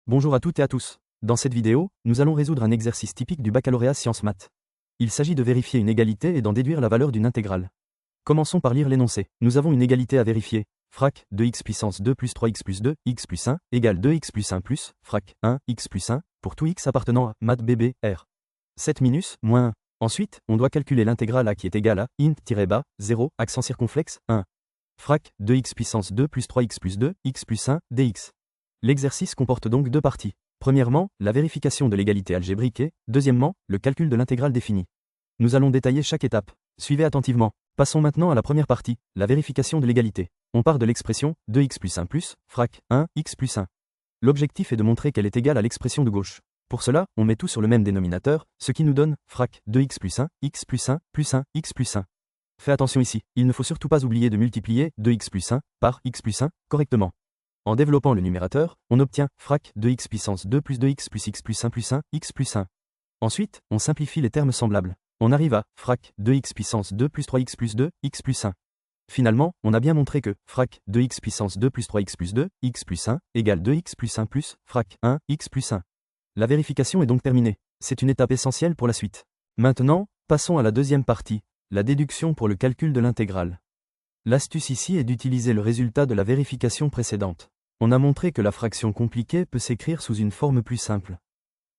Bonjour à toutes et à tous. Dans cette vidéo, nous allons résoudre un exercice typique du baccalauréat sciences maths. Il s'agit de vérifier une égalité et d'en déduire la valeur d'une intégrale. Commençons par lire l'énoncé. Nous avons une égalité à vérifier. Frac 2x puissance 2 plus 3x plus 2, x plus 1, égale 2x plus 1 plus, frac 1, x plus 1, pour tout x appartenant à math bb, r. 7 minus, moins 1. Ensuite, on doit calculer l'intégrale a qui est égale à int-bas, 0, accent circonflexe, 1. Frac 2x puissance 2 plus 3x plus 2, x plus 1, dx. L'exercice comporte donc deux parties. Premièrement, la vérification de l'égalité algébrique et, deuxièmement, le calcul de l'intégrale définie. Nous allons détailler chaque étape. Suivez attentivement. Passons maintenant à la première partie, la vérification de l'égalité. On part de l'expression 2x plus 1 plus, frac 1, x plus 1. L'objectif est de montrer qu'elle est égale à l'expression de gauche. Pour cela, on met tout sur le même dénominateur, ce qui nous donne frac 2x plus 1, x plus 1, plus 1, x plus 1. Fais attention ici, il ne faut surtout pas oublier de multiplier 2x plus 1 par x plus 1 correctement. En développant le numérateur, on obtient frac 2x puissance 2 plus 2x plus x plus 1 plus 1, x plus 1. Ensuite, on simplifie les termes semblables. On arrive à frac 2x puissance 2 plus 3x plus 2, x plus 1. Finalement, on a bien montré que frac 2x puissance 2 plus 3x plus 2, x plus 1, égale 2x plus 1 plus, frac 1, x plus 1. La vérification est donc terminée. C'est une étape essentielle pour la suite. Maintenant, passons à la deuxième partie, la déduction pour le calcul de l'intégrale. L'astuce ici est d'utiliser le résultat de la vérification précédente. On a montré que la fraction compliquée peut s'écrire sous une forme plus simple.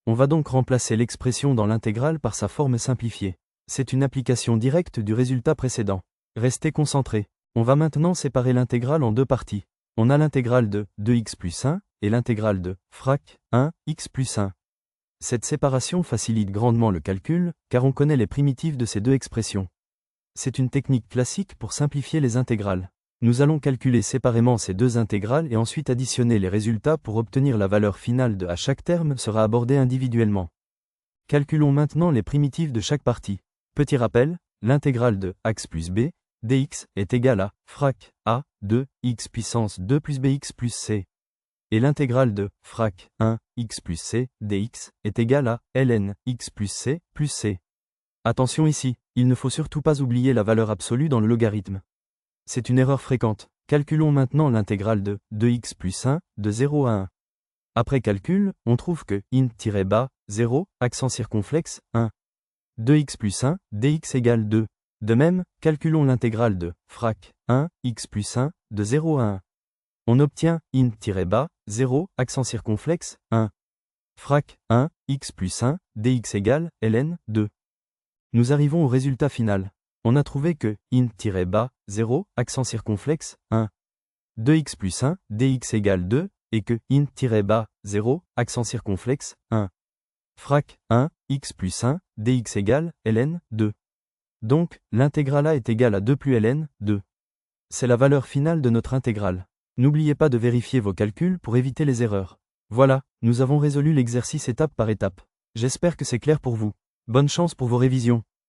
On va donc remplacer l'expression dans l'intégrale par sa forme simplifiée. C'est une application directe du résultat précédent. Restez concentrés. On va maintenant séparer l'intégrale en deux parties. On a l'intégrale de 2x plus 1 et l'intégrale de frac 1, x plus 1. Cette séparation facilite grandement le calcul, car on connaît les primitives de ces deux expressions. C'est une technique classique pour simplifier les intégrales. Nous allons calculer séparément ces deux intégrales et ensuite additionner les résultats pour obtenir la valeur finale de à chaque terme sera abordée individuellement. Calculons maintenant les primitives de chaque partie. Petit rappel, l'intégrale de ax plus b, dx est égale à frac a, 2, x puissance 2 plus bx plus c. Et l'intégrale de frac 1, x plus c, dx est égale à ln, x plus c. Attention ici, il ne faut surtout pas oublier la valeur absolue dans le logarithme. C'est une erreur fréquente. Calculons maintenant l'intégrale de 2x plus 1 de 0 à 1. Après calcul, on trouve que int-bas, 0, accent circonflexe, 1. 2x plus 1, dx égale 2. De même, calculons l'intégrale de frac 1, x plus 1 de 0 à 1. On obtient int-bas, 0, accent circonflexe, 1. Frac 1, x plus 1, dx égale ln, 2. Nous arrivons au résultat final. On a trouvé que int-bas, 0, accent circonflexe, 1. 2x plus 1, dx égale 2, et que int-bas, 0, accent circonflexe, 1. Frac 1, x plus 1, dx égale ln, 2. Donc, l'intégrale a est égale à 2 plus ln, 2. C'est la valeur finale de notre intégrale. N'oubliez pas de vérifier vos calculs pour éviter les erreurs. Voilà, nous avons résolu l'exercice étape par étape. J'espère que c'est clair pour vous. Bonne chance pour vos révisions.